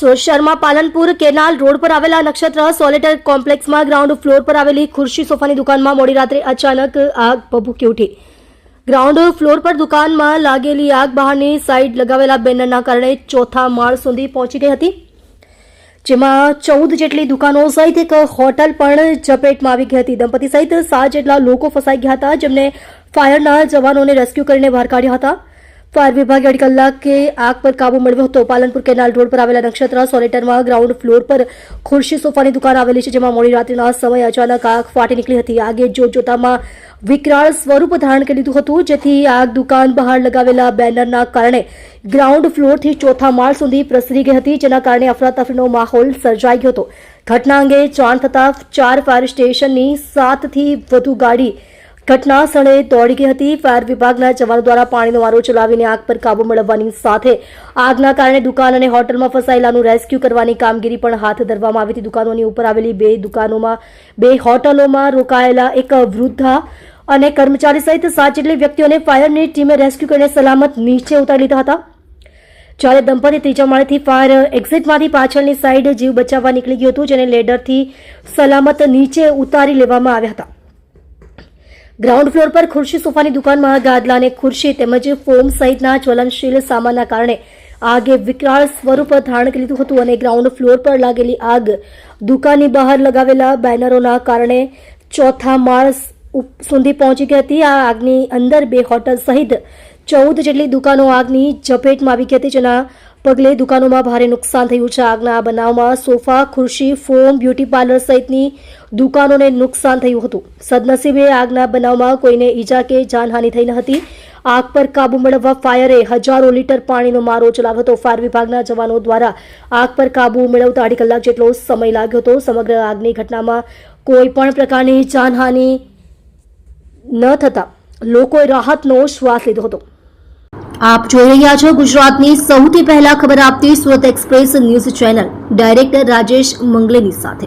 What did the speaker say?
સુરત શહેરમાં Palanpur canal road પર આવેલા નક્ષત્ર સોલેટર કોમ્પ્લેક્સમાં ગ્રાઉન્ડ ફ્લોર પર આવેલી ખુરશી સોફાની દુકાનમાં મોડી રાત્રે અચાનક આગ ભભૂકી ઉઠી. ગ્રાઉન્ડ ફ્લોર પર દુકાનમાં લાગેલી આગ બહારની સાઈડ લગાવેલા બેનરના કારણે ચોથા માળ સુધી પહોંચી ગઈ હતી, જેમાં 14 જેટલી દુકાનો સહિત એક હોટલ પણ ઝપેટમાં આવી ગઈ હતી. દંપતી સહિત 7 જેટલા લોકો ફસાઈ ગયા હતા, જેમને ફાયરના જવાનોને રેસ્ક્યુ કરીને બહાર કાઢ્યા હતા. ફાયર વિભાગે 2.5 કલાકે આગ પર કાબુ મેળવ્યો હતો. પાલનપુર કેનાલ રોડ પર આવેલા નક્ષત્ર સોલેટરમાં ગ્રાઉન્ડ ફ્લોર પર ખુરશી સોફાની દુકાન આવેલી છે, જેમાં મોડી રાત્રિના સમયે અચાનક આગ ફાટી નીકળી હતી. આગે જોતજોતામાં વિકરાળ સ્વરૂપ ધારણ કરી લીધું હતું, જેથી આગ દુકાન બહાર લગાવેલા બેનરના કારણે ગ્રાઉન્ડ ફ્લોરથી ચોથા માળ સુધી પ્રસરી ગઈ હતી, જેના કારણે અફરાતફરીનો માહોલ સર્જાઈ ગયો હતો. ઘટના અંગે જાણ થતાં 4 ફાયર સ્ટેશનની 7 થી વધુ ગાડી ઘટના સ્થળે દોડી ગઈ હતી. ફાયર વિભાગના જવાનો દ્વારા પાણીનો મારો ચલાવીને આગ પર કાબુ મેળવવાની સાથે આગના કારણે દુકાન અને હોટલમાં ફસાયેલાનું રેસ્ક્યુ કરવાની કામગીરી પણ હાથ ધરવામાં આવી હતી. દુકાનોની ઉપર આવેલી 2 દુકાનોમાં 2 હોટલોમાં રોકાયેલા એક વૃદ્ધા અને કર્મચારી સહિત 7 જેટલી વ્યક્તિઓને ફાયરની ટીમે રેસ્ક્યુ કરીને સલામત નીચે ઉતારી લીધા હતા, જ્યારે દંપતી ત્રીજા માળેથી ફાયર એક્ઝિટમાંથી પાછળની સાઈડ જીવ બચાવવા નીકળી ગયું હતું, જેને લેડરથી સલામત નીચે ઉતારી લેવામાં આવ્યા હતા. ગ્રાઉન્ડ ફ્લોર પર ખુરશી સોફાની દુકાનમાં ગાદલા અને ખુરશી તેમજ ફોમ સહિતના જ્વલનશીલ સામાનના કારણે આગે વિકરાળ સ્વરૂપ ધારણ કરી લીધું હતું અને ગ્રાઉન્ડ ફ્લોર પર લાગેલી આગ દુકાનની બહાર લગાવેલા બેનરોના કારણે ચોથા માળ સુધી પહોંચી ગઈ હતી. આ આગની અંદર 2 હોટલ સહિત 14 જેટલી દુકાનો આગની ઝપેટમાં આવી ગઈ હતી, જેના પગલે દુકાનોમાં ભારે નુકસાન થયું છે. આગના આ બનાવમાં સોફા, ખુરશી, ફોમ, બ્યુટી પાર્લર સહિતની દુકાનોને નુકસાન થયું હતું. સદનસીબે આગના બનાવમાં કોઈને ઈજા કે જાનહાનિ થઈ ન હતી. આગ પર કાબુ મેળવવા ફાયરે હજારો લીટર પાણીનો મારો ચલાવ્યો હતો. ફાયર વિભાગના જવાનો દ્વારા આગ પર કાબુ મેળવતા 2.5 કલાક જેટલો સમય લાગ્યો હતો. સમગ્ર આગની ઘટનામાં કોઈ પણ પ્રકારની જાનહાનિ ન થતા લોકોએ રાહતનો શ્વાસ લીધો હતો. આપ જોઈ રહ્યા છો ગુજરાતની સૌથી પહેલા ખબર આપતી Surat express news channel, director Rajesh મંગલેની સાથે.